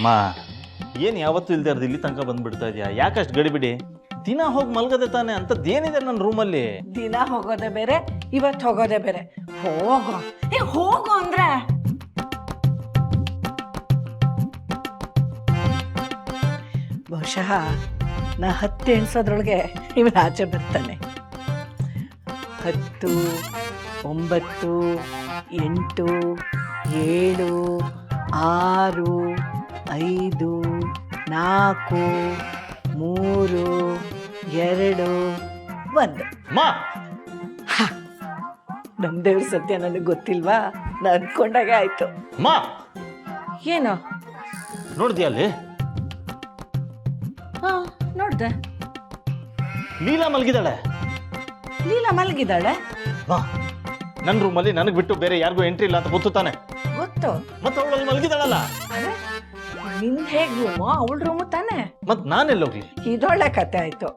ಮಾ ಏನು ಯಾವತ್ತೂ ಇಲ್ದೇ ಇರೋದು ಇಲ್ಲಿ ತನಕ ಬಂದ್ಬಿಡ್ತಾ ಇದೆಯಾ? ಯಾಕಷ್ಟು ಗಡಿಬಿಡಿ? ದಿನ ಹೋಗಿ ಮಲ್ಗದೆ ತಾನೆ, ಅಂಥದ್ದೇನಿದೆ ನನ್ನ ರೂಮಲ್ಲಿ? ದಿನ ಹೋಗೋದೇ ಬೇರೆ, ಇವತ್ತು ಹೋಗೋದೇ ಬೇರೆ. ಹೋಗೋ ಹೋಗು ಅಂದ್ರೆ ಬಹುಶಃ ನಾ 10 ಎಣಿಸೋದ್ರೊಳಗೆ ಇವನು ಆಚೆ ಬರ್ತಾನೆ. 10, 9, 8, 7, 6, 5, 4, 3, 2, 1. ಮಾ ನಮ್ಮ ದೇವ್ರ ಸತ್ಯ ನನಗೆ ಗೊತ್ತಿಲ್ವಾ? ನಾನು ಅನ್ಕೊಂಡಾಗೆ ಆಯ್ತು. ಮಾ ಏನೋ ನೋಡ್ದ್ಯಾ ಅಲ್ಲಿ? ಹಾ ನೋಡ್ದೆ. ಲೀಲಾ ಮಲಗಿದಾಳೆ. ಲೀಲಾ ಮಲಗಿದ್ದಾಳೆ? ಮಾ ನನ್ನ ರೂಮಲ್ಲಿ ನನಗೆ ಬಿಟ್ಟು ಬೇರೆ ಯಾರಿಗೂ ಎಂಟ್ರಿ ಇಲ್ಲ ಅಂತ ಗೊತ್ತು ತಾನೆ? ಗೊತ್ತು. ಮತ್ತೆ ಅವಳಲ್ಲಿ ಮಲಗಿದಾಳಲ್ಲ? ಅರೆ ನಿನ್ ಹೇಗ್ ರೂಮು, ಅವಳ ರೂಮು ತಾನೆ. ಮತ್ತೆ ನಾನೆಲ್ಲೋಗ್ಲಿ? ಇದೊಳ್ಳೆ ಕತೆ ಆಯ್ತು.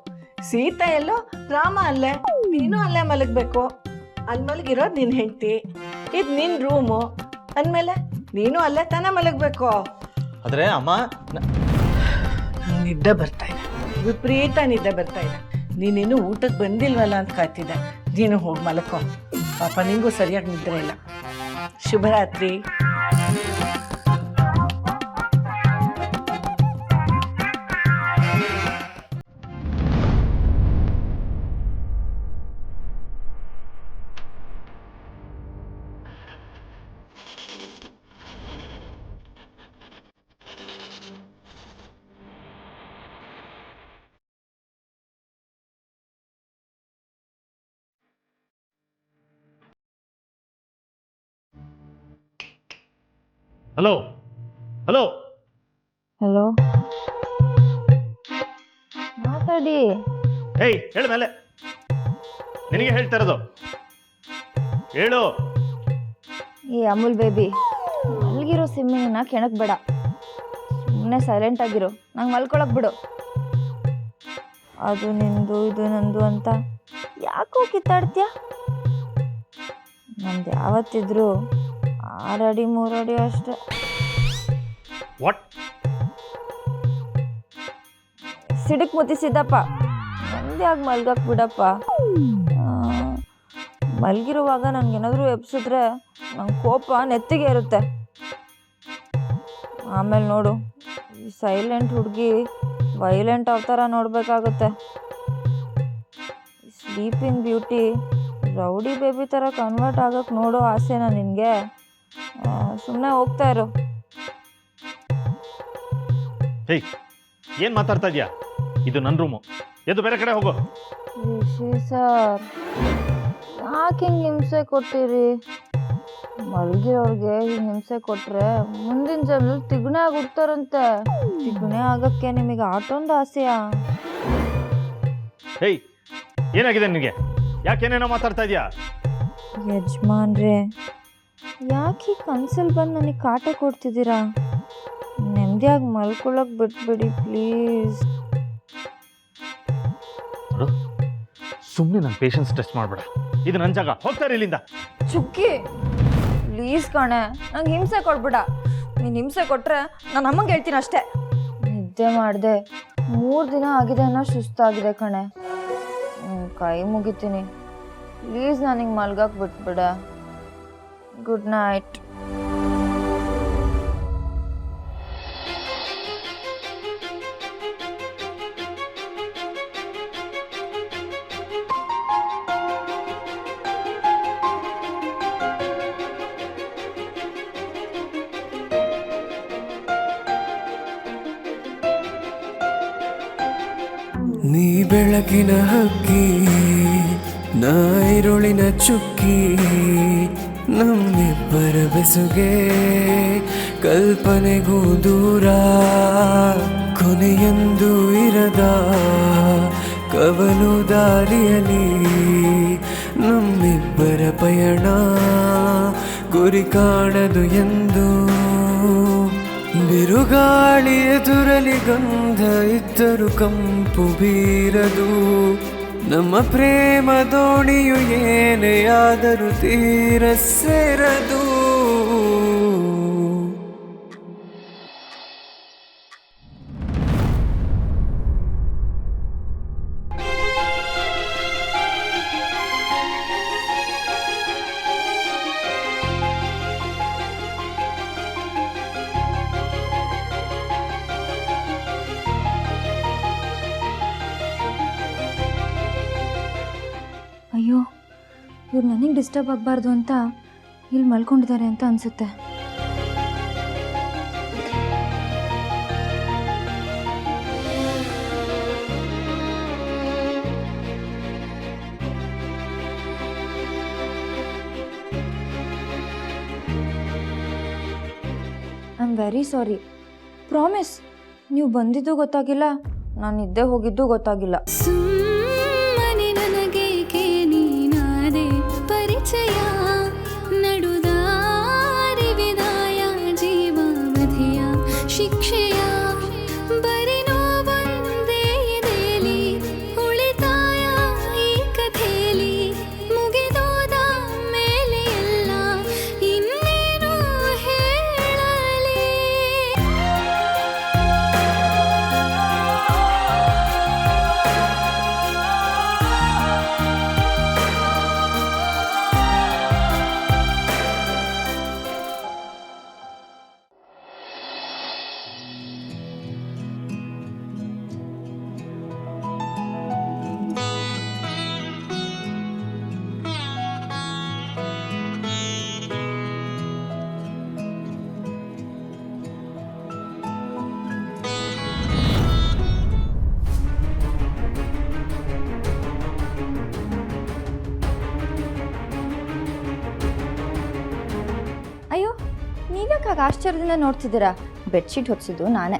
ಸೀತಾ ಎಲ್ಲೋ, ರಾಮ ಅಲ್ಲೇ, ನೀನು ಅಲ್ಲೇ ಮಲಗಬೇಕು. ಅಲ್ಲಿ ಮಲಗಿರೋದು ನಿನ್ ಹೆಂಡತಿ, ಇದು ನಿನ್ ರೂಮು ಅಂದಮೇಲೆ ನೀನು ಅಲ್ಲೇ ತಾನೇ ಮಲಗಬೇಕು. ಆದ್ರೆ ಅಮ್ಮ ನಿದ್ದೆ ಬರ್ತಾ ಇದೆ, ವಿಪರೀತ ನಿದ್ದೆ ಬರ್ತಾ ಇದೆ. ನೀನಿನ್ನೂ ಊಟಕ್ಕೆ ಬಂದಿಲ್ವಲ್ಲ ಅಂತ ಕಾಯ್ತಿದ್ದೆ. ನೀನು ಹೋಗಿ ಮಲಕೋ, ಪಾಪ ನಿಂಗೂ ಸರಿಯಾಗಿ ನಿದ್ರೆ ಇಲ್ಲ. ಶುಭರಾತ್ರಿ. ಹಲೋ ಹಲೋ ಹಲೋ, ಮಾತಾಡಿ. ಹೇಯ್ ಹೇಳ ಮೇಲೆ, ನಿನಗೆ ಹೇಳ್ತಾ ಇರೋದು ಹೇಳು. ಈ ಅಮೂಲ್ ಬೇಬಿ, ಮಲ್ಗಿರೋ ಸಿಮ್ಮಿನ ಕೆಣಕ್ ಬೇಡ, ಸುಮ್ಮನೆ ಸೈಲೆಂಟ್ ಆಗಿರು. ನಂಗೆ ಮಲ್ಕೊಳಕ್ ಬಿಡು. ಅದು ನಿಂದು ಇದು ನಂದು ಅಂತ ಯಾಕೋ ಕಿತ್ತಾಡ್ತೀಯ? ನಮ್ದು ಯಾವತ್ತಿದ್ರು 6 ಅಡಿ 3 ಅಡಿ ಅಷ್ಟೆ. ವಾಟ್? ಸಿಡಕ್ ಮುತ್ತಿಸಿದ್ದಪ್ಪ, ನಂದ್ಯಾಗ ಮಲ್ಗಕ್ ಬಿಡಪ್ಪ. ಮಲ್ಗಿರುವಾಗ ನನಗೇನಾದರೂ ಎಬ್ಸಿದ್ರೆ ನಂಗೆ ಕೋಪ ನೆತ್ತಿಗೆ ಇರುತ್ತೆ. ಆಮೇಲೆ ನೋಡು, ಈ ಸೈಲೆಂಟ್ ಹುಡುಗಿ ವೈಲೆಂಟ್ ಅವತಾರ ನೋಡಬೇಕಾಗುತ್ತೆ. ಸ್ಲೀಪಿಂಗ್ ಬ್ಯೂಟಿ ರೌಡಿ ಬೇಬಿ ಥರ ಕನ್ವರ್ಟ್ ಆಗಕ್ಕೆ ನೋಡೋ ಆಸೆನಾ ನಿನಗೆ? ಸುಮ್ಮನೆ ಹೋಗ್ತಾ ಇರು. ಹೇಯ್ ಏನು ಮಾತಾಡ್ತಾ ಇದೀಯಾ? ಇದು ನನ್ನ ರೂಮು, ಎದ್ದು ಬೇರೆ ಕಡೆ ಹೋಗು. ರಿಷಿ ಸರ್, ಯಾಕೆ ಹಿಂಗೆ ಹಿಂಸೆ ಕೊಟ್ಟಿರಿ? ಮಲ್ಗಿರೋರ್ಗೆ ಹಿಂಗೆ ಹಿಂಸೆ ಕೊಟ್ಟರೆ ಮುಂದಿನ ಜನ್ಮದಲ್ಲಿ ತಿಗುಣೆ ಆಗಿ ಹುಡ್ತಾರಂತೆ. ತಿಗುಣೆ ಆಗಕ್ಕೆ ನಿಮಗೆ ಆಟೊಂದು ಆಸೆಯಾ? ಹೇಯ್ ಏನಾಗಿದೆ ನಿನಗೆ? ಯಾಕೇನೇನೋ ಮಾತಾಡ್ತಾ ಇದೀಯಾ? ಯಜಮಾನ್ರೆ, ಯಾಕೆ ಕನ್ಸಲ್ಲಿ ಬಂದು ನನಗೆ ಕಾಟ ಕೊಡ್ತಿದ್ದೀರಾ? ನೆಮ್ಮದಿಯಾಗಿ ಮಲ್ಕೊಳ್ಳೋಕೆ ಬಿಟ್ಬಿಡಿ ಪ್ಲೀಸ್. ಸುಮ್ಮನೆ ನನ್ನ ಪೇಷನ್ಸ್ ಟೆಸ್ಟ್ ಮಾಡಬೇಡ. ಇದು ನನ್ನ ಜಾಗ, ಹೋಗ್ತಾರೆ ಇಲ್ಲಿಂದ. ಚುಕ್ಕಿ ಪ್ಲೀಸ್ ಕಣೆ, ನಂಗೆ ಹಿಂಸೆ ಕೊಡ್ಬೇಡ. ನೀನು ಹಿಂಸೆ ಕೊಟ್ಟರೆ ನಾನು ಅಮ್ಮಂಗೆ ಹೇಳ್ತೀನಿ ಅಷ್ಟೇ. ನಿದ್ದೆ ಮಾಡಿದೆ 3 ದಿನ ಆಗಿದೆ ಅನ್ನೋ ಸುಸ್ತಾಗಿದೆ ಕಣೆ. ಕೈ ಮುಗಿತೀನಿ ಪ್ಲೀಸ್, ನನಗೆ ಮಲ್ಗಕ್ಕೆ ಬಿಟ್ಬಿಡ. Good night. ನೀ ಬೆಳಕಿನ ಹಕ್ಕಿ, ನಾ ಇರುಳಿನ ಚುಕ್ಕಿ, ನಮ್ಮಿಬ್ಬರ ಬೆಸುಗೆ ಕಲ್ಪನೆಗೂ ದೂರ, ಕೊನೆಯೆಂದು ಇರದ ಕವಲು ದಾರಿಯಲ್ಲಿ ನಮ್ಮಿಬ್ಬರ ಪಯಣ ಗುರಿ ಕಾಣದು ಎಂದು. ಬಿರುಗಾಳಿ ಎದುರಲಿ ಗಂಧ ಇದ್ದರೂ ಕಂಪು ಬೀರದು, ನಮ್ಮ ಪ್ರೇಮ ದೋಣಿಯು ಏನೇ ಆದರೂ ತೀರ ಸೇರದು. ಇವ್ರು ನನಗೆ ಡಿಸ್ಟರ್ಬ್ ಆಗಬಾರ್ದು ಅಂತ ಇಲ್ಲಿ ಮಲ್ಕೊಂಡಿದ್ದಾರೆ ಅಂತ ಅನಿಸುತ್ತೆ. I am very sorry. Promise, ನೀವು ಬಂದಿದ್ದು ಗೊತ್ತಾಗಿಲ್ಲ, ನಾನು ಇದ್ದೇ ಹೋಗಿದ್ದು ಗೊತ್ತಾಗಿಲ್ಲ. ಸುಮ್ಮನೆ ನನಗೇಕೆ ನೀನಾದೆ ಪರಿಚಯ, ನಡುದಾರಿ ವಿದಾಯ ಜೀವಾವಧಿಯ ಶಿಕ್ಷೆಯ, ಬರೀ ನೋವೊಂದೇ ಎದೆಲಿ ಉಳಿತಾಯ ಈ ಕಥೆಲಿ, ಮುಗಿದೋದ ಮೇಲೆ ಎಲ್ಲ ಇನ್ನೇನು ಹೇಳಲಿ. ಅಯ್ಯೋ, ನೀವ್ಯಾಕಾಗ ಆಶ್ಚರ್ಯದಿಂದ ನೋಡ್ತಿದ್ದೀರಾ? ಬೆಡ್ಶೀಟ್ ಹೊಚ್ಚಿದ್ದು ನಾನೇ.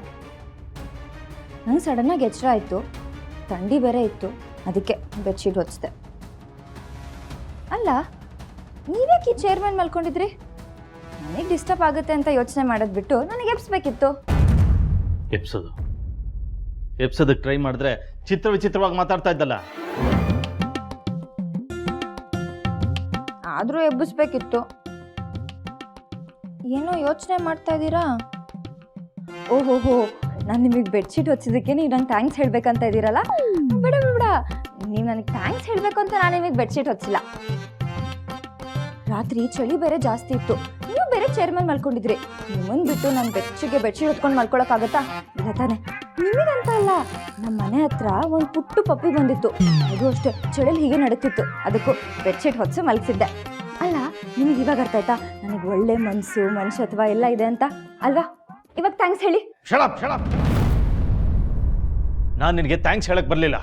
ನಂಗೆ ಸಡನ್ನಾಗಿ ಎಚ್ಚರ ಆಯಿತು, ಥಂಡಿ ಬೇರೆ ಇತ್ತು, ಅದಕ್ಕೆ ಬೆಡ್ಶೀಟ್ ಹೊಚ್ಚಿದೆ. ಅಲ್ಲ, ನೀವ್ಯಾಕೆ ಈ ಚೇರ್ ಮೇಲೆ ಮಲ್ಕೊಂಡಿದ್ರಿ? ನನಗೆ ಡಿಸ್ಟರ್ಬ್ ಆಗುತ್ತೆ ಅಂತ ಯೋಚನೆ ಮಾಡೋದು ಬಿಟ್ಟು ನನಗೆ ಎಬ್ಸ್ಬೇಕಿತ್ತು. ಎಪ್ಸೋದಕ್ಕೆ ಟ್ರೈ ಮಾಡಿದ್ರೆ ವಿಚಿತ್ರವಾಗಿ ಮಾತಾಡ್ತಾ ಇದ್ದಲ್ಲ. ಆದರೂ ಎಬ್ಬಿಸ್ಬೇಕಿತ್ತು. ಏನೋ ಯೋಚನೆ ಮಾಡ್ತಾ ಇದ್ದೀರಾ? ಓಹೋಹೋ, ನಾನು ನಿಮಗೆ ಬೆಡ್ಶೀಟ್ ಹೊಚ್ಚಿದ್ದಕ್ಕೆ ನೀವು ನಂಗೆ ಥ್ಯಾಂಕ್ಸ್ ಹೇಳ್ಬೇಕಂತ ಇದ್ದೀರಲ್ಲ? ಬೇಡ ಬೇಡ, ನೀವು ನನಗೆ ಥ್ಯಾಂಕ್ಸ್ ಹೇಳಬೇಕು ಅಂತ ನಾನು ನಿಮಗೆ ಬೆಡ್ಶೀಟ್ ಹೊಚ್ಚಿಲ್ಲ. ರಾತ್ರಿ ಚಳಿ ಬೇರೆ ಜಾಸ್ತಿ ಇತ್ತು, ನೀವು ಬೇರೆ ಚೇರ್ ಮೇಲೆ ಮಲ್ಕೊಂಡಿದ್ರಿ. ನಿಮ್ಮನ್ನು ಬಿಟ್ಟು ನಾನು ಬೆಡ್ಶೀಟ್ ಹೊತ್ಕೊಂಡು ಮಲ್ಕೊಳಕ್ಕಾಗತ್ತಾ? ಇಲ್ಲ ತಾನೆ. ನಿಮಗಂತ ಅಲ್ಲ, ನಮ್ಮ ಮನೆ ಹತ್ರ ಒಂದು ಪುಟ್ಟು ಪಪ್ಪಿ ಬಂದಿತ್ತು, ಅದು ಅಷ್ಟೇ ಚಳಿಲಿ ಹೀಗೆ ನಡುತ್ತಿತ್ತು, ಅದಕ್ಕೂ ಬೆಡ್ಶೀಟ್ ಹೊಚ್ಚು ಮಲಗಿಸಿದ್ದೆ. ಅಲ್ಲ, ನಿಮಗೆ ಇವಾಗ ಅರ್ಥ ಆಯ್ತಾ ನನಗೆ ಒಳ್ಳೆ ಮನಸ್ಸು ಮನುಷ್ಯತ್ವ ಎಲ್ಲ ಇದೆ ಅಂತ ಅಲ್ವಾ? ಇವಾಗ ಥ್ಯಾಂಕ್ಸ್ ಹೇಳಿ. ಶಳಪ್ ನಾನು ನಿನಗೆ ಥ್ಯಾಂಕ್ಸ್ ಹೇಳಕ್ ಬರಲಿಲ್ಲ.